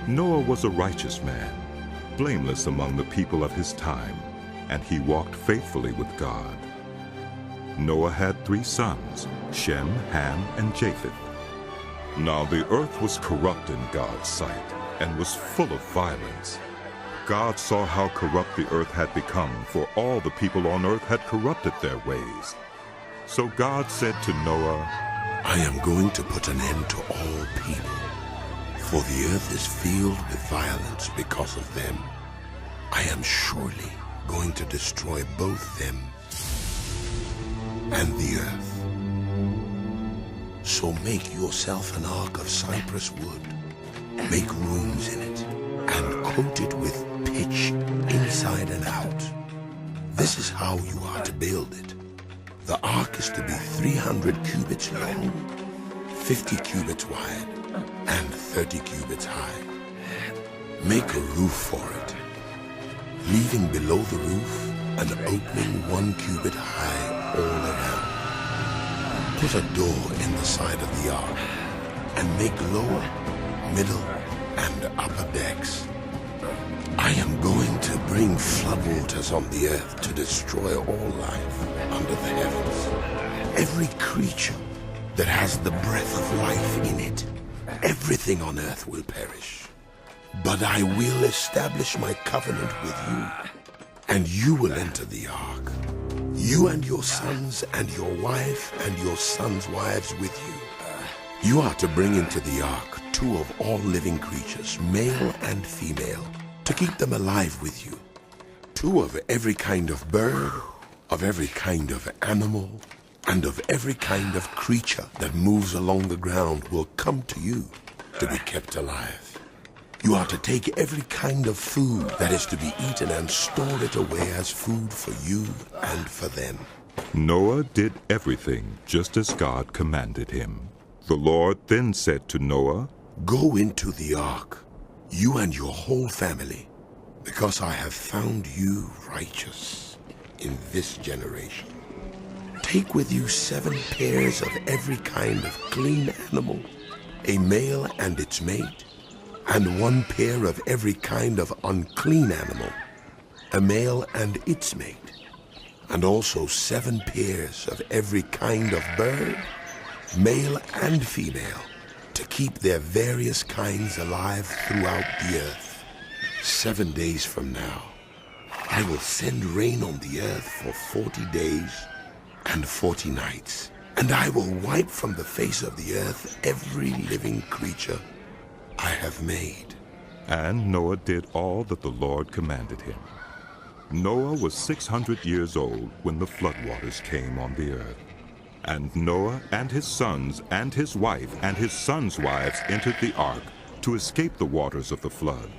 Noah was a righteous man, blameless among the people of his time, and he walked faithfully with God. Noah had 3 sons, Shem, Ham, and Japheth. Now the earth was corrupt in God's sight, and was full of violence. God saw how corrupt the earth had become, for all the people on earth had corrupted their ways. So God said to Noah, I am going to put an end to all people, for the earth is filled with violence because of them. I am surely going to destroy both them and the earth. So make yourself an ark of cypress wood, make rooms in it, and coat it with pitch inside and out. This is how you are to build it. The ark is to be 300 cubits long, 50 cubits wide, and 30 cubits high. Make a roof for it, leaving below the roof an opening 1 cubit high all around. Put a door in the side of the ark, and make lower, middle, and upper decks. I am going to bring floodwaters on the earth to destroy all life under the heavens. Every creature that has the breath of life in it, everything on earth will perish. But I will establish my covenant with you, and you will enter the ark. You and your sons and your wife and your sons' wives with you. You are to bring into the ark 2 of all living creatures, male and female, to keep them alive with you. 2 of every kind of bird, of every kind of animal, and of every kind of creature that moves along the ground will come to you to be kept alive. You are to take every kind of food that is to be eaten and store it away as food for you and for them. Noah did everything just as God commanded him. The Lord then said to Noah, Go into the ark, you and your whole family, because I have found you righteous in this generation. Take with you 7 pairs of every kind of clean animal, a male and its mate, and 1 pair of every kind of unclean animal, a male and its mate, and also 7 pairs of every kind of bird, male and female, to keep their various kinds alive throughout the earth. 7 days from now, I will send rain on the earth for 40 days and 40 nights, and I will wipe from the face of the earth every living creature I have made. And Noah did all that the Lord commanded him. Noah was 600 years old when the floodwaters came on the earth. And Noah and his sons and his wife and his sons' wives entered the ark to escape the waters of the flood.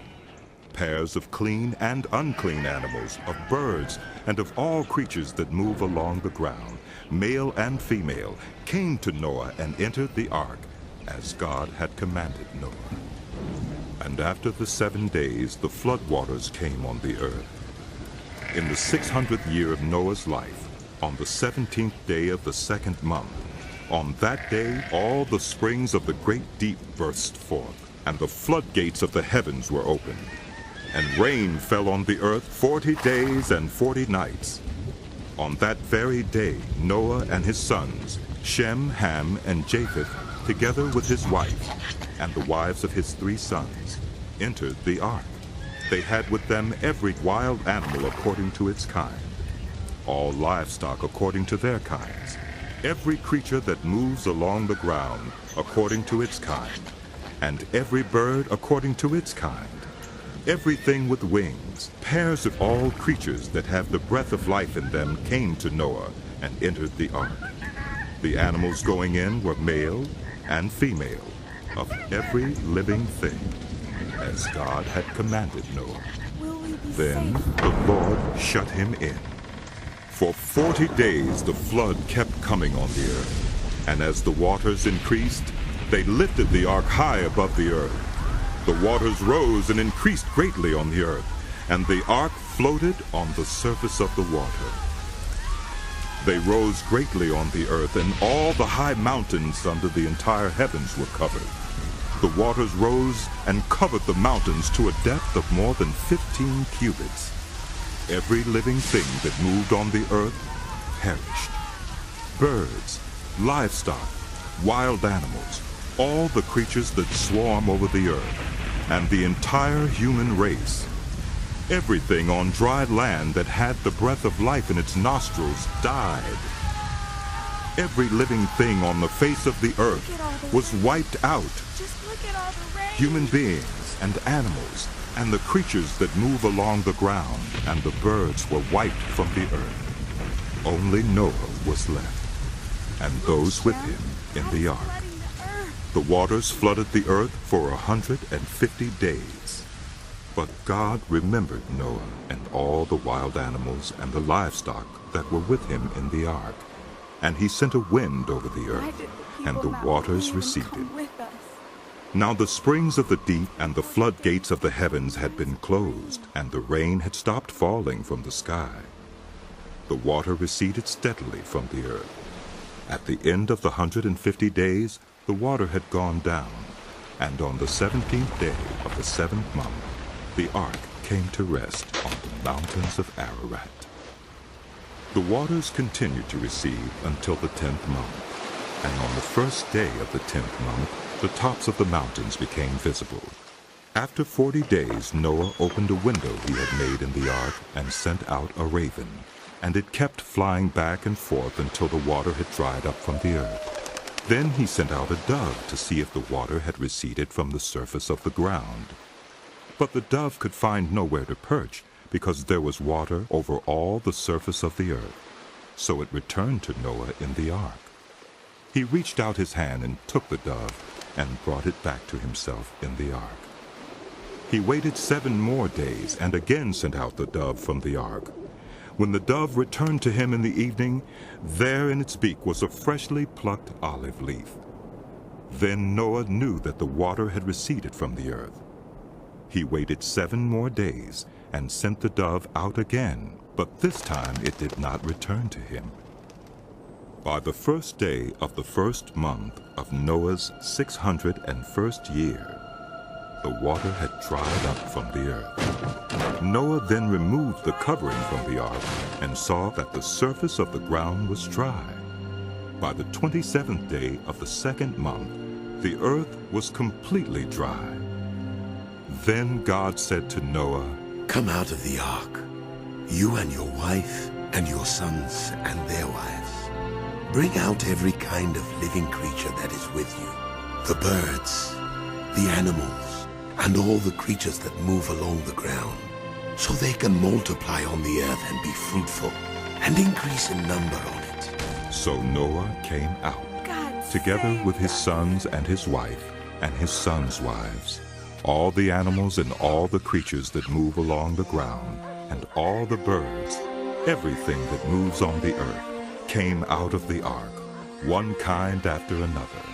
Pairs of clean and unclean animals, of birds, and of all creatures that move along the ground, male and female, came to Noah and entered the ark, as God had commanded Noah. And after the 7 days, the floodwaters came on the earth. In the 600th year of Noah's life, on the 17th day of the 2nd month, on that day all the springs of the great deep burst forth, and the floodgates of the heavens were opened. And rain fell on the earth 40 days and 40 nights. On that very day Noah and his sons, Shem, Ham, and Japheth, together with his wife, and the wives of his 3 sons, entered the ark. They had with them every wild animal according to its kind, all livestock according to their kinds, every creature that moves along the ground according to its kind, and every bird according to its kind, everything with wings. Pairs of all creatures that have the breath of life in them came to Noah and entered the ark. The animals going in were male and female, of every living thing, as God had commanded Noah. Then the Lord shut him in. For 40 days the flood kept coming on the earth, and as the waters increased, they lifted the ark high above the earth. The waters rose and increased greatly on the earth, and the ark floated on the surface of the water. They rose greatly on the earth, and all the high mountains under the entire heavens were covered. The waters rose and covered the mountains to a depth of more than 15 cubits. Every living thing that moved on the earth perished. Birds, livestock, wild animals, all the creatures that swarm over the earth, and the entire human race. Everything on dry land that had the breath of life in its nostrils died. Every living thing on the face of the earth was wiped out. Just look at all the rain. Human beings and animals and the creatures that move along the ground and the birds were wiped from the earth. Only Noah was left, and those with him in the ark. The waters flooded the earth for 150 days. But God remembered Noah and all the wild animals and the livestock that were with him in the ark. And he sent a wind over the earth, and the waters receded. Now the springs of the deep and the floodgates of the heavens had been closed, and the rain had stopped falling from the sky. The water receded steadily from the earth. At the end of the 150 days, the water had gone down, and on the 17th day of the 7th month, the ark came to rest on the mountains of Ararat. The waters continued to recede until the 10th month, and on the first day of the 10th month, the tops of the mountains became visible. After 40 days, Noah opened a window he had made in the ark and sent out a raven, and it kept flying back and forth until the water had dried up from the earth. Then he sent out a dove to see if the water had receded from the surface of the ground. But the dove could find nowhere to perch, because there was water over all the surface of the earth. So it returned to Noah in the ark. He reached out his hand and took the dove and brought it back to himself in the ark. He waited 7 more days and again sent out the dove from the ark. When the dove returned to him in the evening, there in its beak was a freshly plucked olive leaf. Then Noah knew that the water had receded from the earth. He waited 7 more days and sent the dove out again, but this time it did not return to him. By the first day of the 1st month of Noah's 601st year, the water had dried up from the earth. Noah then removed the covering from the ark and saw that the surface of the ground was dry. By the 27th day of the 2nd month, the earth was completely dry. Then God said to Noah, "Come out of the ark, you and your wife and your sons and their wives. Bring out every kind of living creature that is with you, the birds, the animals, and all the creatures that move along the ground, so they can multiply on the earth and be fruitful and increase in number on it." So Noah came out, together with his sons and his wife and his sons' wives, all the animals and all the creatures that move along the ground, and all the birds, everything that moves on the earth, came out of the ark, one kind after another.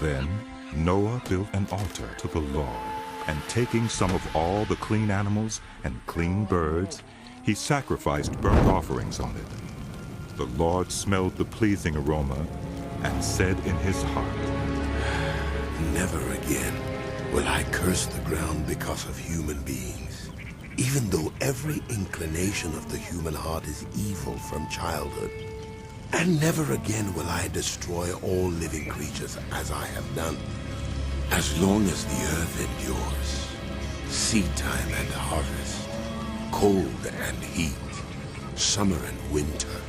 Then Noah built an altar to the Lord, and taking some of all the clean animals and clean birds, he sacrificed burnt offerings on it. The Lord smelled the pleasing aroma and said in his heart, "Never again will I curse the ground because of human beings, even though every inclination of the human heart is evil from childhood. And never again will I destroy all living creatures as I have done. As long as the earth endures, seed time and harvest, cold and heat, summer and winter,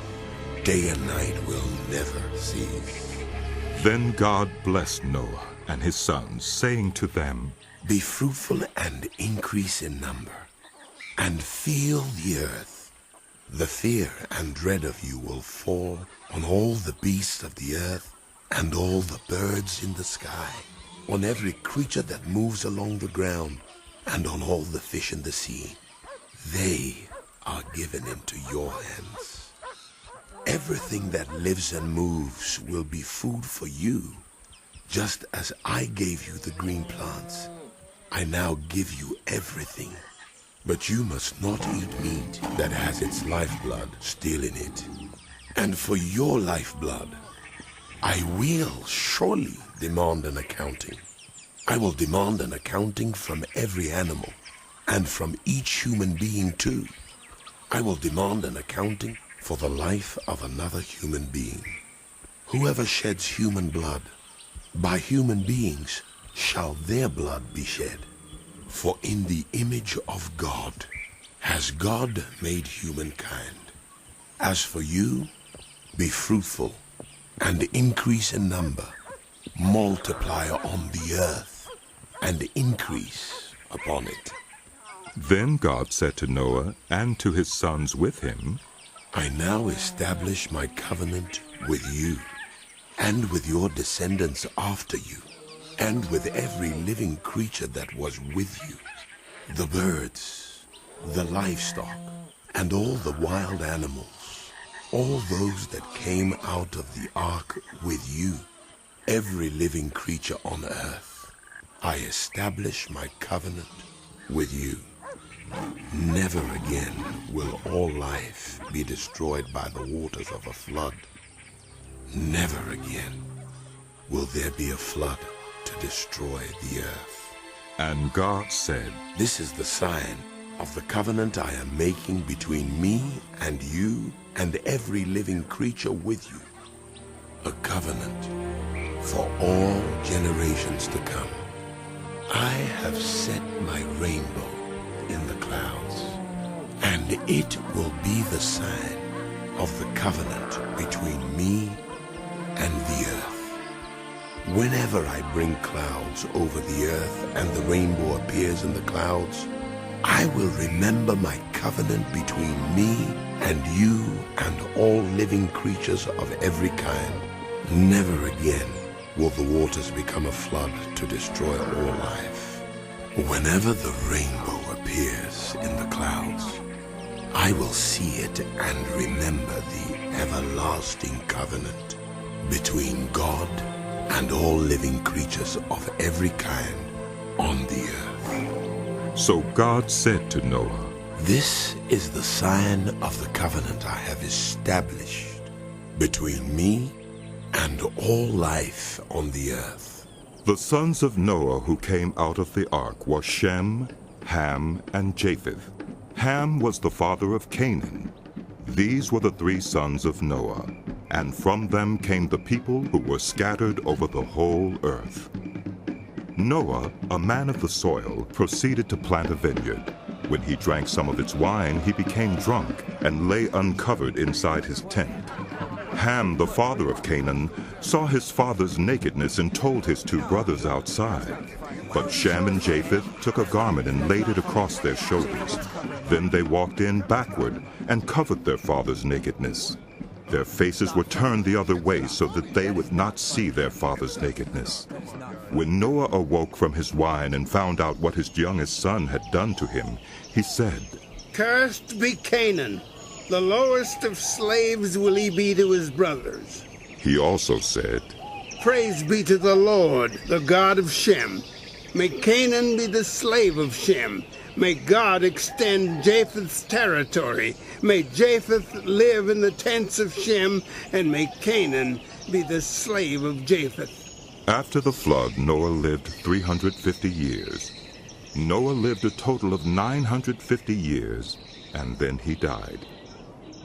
day and night will never cease." Then God blessed Noah and his sons, saying to them, "Be fruitful and increase in number, and fill the earth. The fear and dread of you will fall on all the beasts of the earth and all the birds in the sky, on every creature that moves along the ground, and on all the fish in the sea. They are given into your hands. Everything that lives and moves will be food for you. Just as I gave you the green plants, I now give you everything. But you must not eat meat that has its lifeblood still in it. And for your lifeblood, I will surely demand an accounting. I will demand an accounting from every animal, and from each human being too. I will demand an accounting for the life of another human being. Whoever sheds human blood, by human beings shall their blood be shed. For in the image of God has God made humankind. As for you, be fruitful and increase in number. Multiply on the earth and increase upon it. Then God said to Noah and to his sons with him, I now establish my covenant with you, and with your descendants after you, and with every living creature that was with you, the birds, the livestock, and all the wild animals, all those that came out of the ark with you, every living creature on earth. I establish my covenant with you. Never again will all life be destroyed by the waters of a flood. Never again will there be a flood to destroy the earth. And God said, This is the sign of the covenant I am making between me and you and every living creature with you. A covenant for all generations to come. I have set my rainbow in the clouds, and it will be the sign of the covenant between me and the earth. Whenever I bring clouds over the earth and the rainbow appears in the clouds, I will remember my covenant between me and you and all living creatures of every kind. Never again will the waters become a flood to destroy all life. Whenever the rainbow appears in the clouds, I will see it and remember the everlasting covenant between God and all living creatures of every kind on the earth. So God said to Noah, This is the sign of the covenant I have established between me and all life on the earth. The sons of Noah who came out of the ark were Shem, Ham, and Japheth. Ham was the father of Canaan. These were the three sons of Noah, and from them came the people who were scattered over the whole earth. Noah, a man of the soil, proceeded to plant a vineyard. When he drank some of its wine, he became drunk and lay uncovered inside his tent. Ham, the father of Canaan, saw his father's nakedness and told his two brothers outside. But Shem and Japheth took a garment and laid it across their shoulders. Then they walked in backward and covered their father's nakedness. Their faces were turned the other way so that they would not see their father's nakedness. When Noah awoke from his wine and found out what his youngest son had done to him, he said, Cursed be Canaan. The lowest of slaves will he be to his brothers. He also said, Praise be to the Lord, the God of Shem. May Canaan be the slave of Shem. May God extend Japheth's territory. May Japheth live in the tents of Shem, and may Canaan be the slave of Japheth. After the flood, Noah lived 350 years. Noah lived a total of 950 years, and then he died.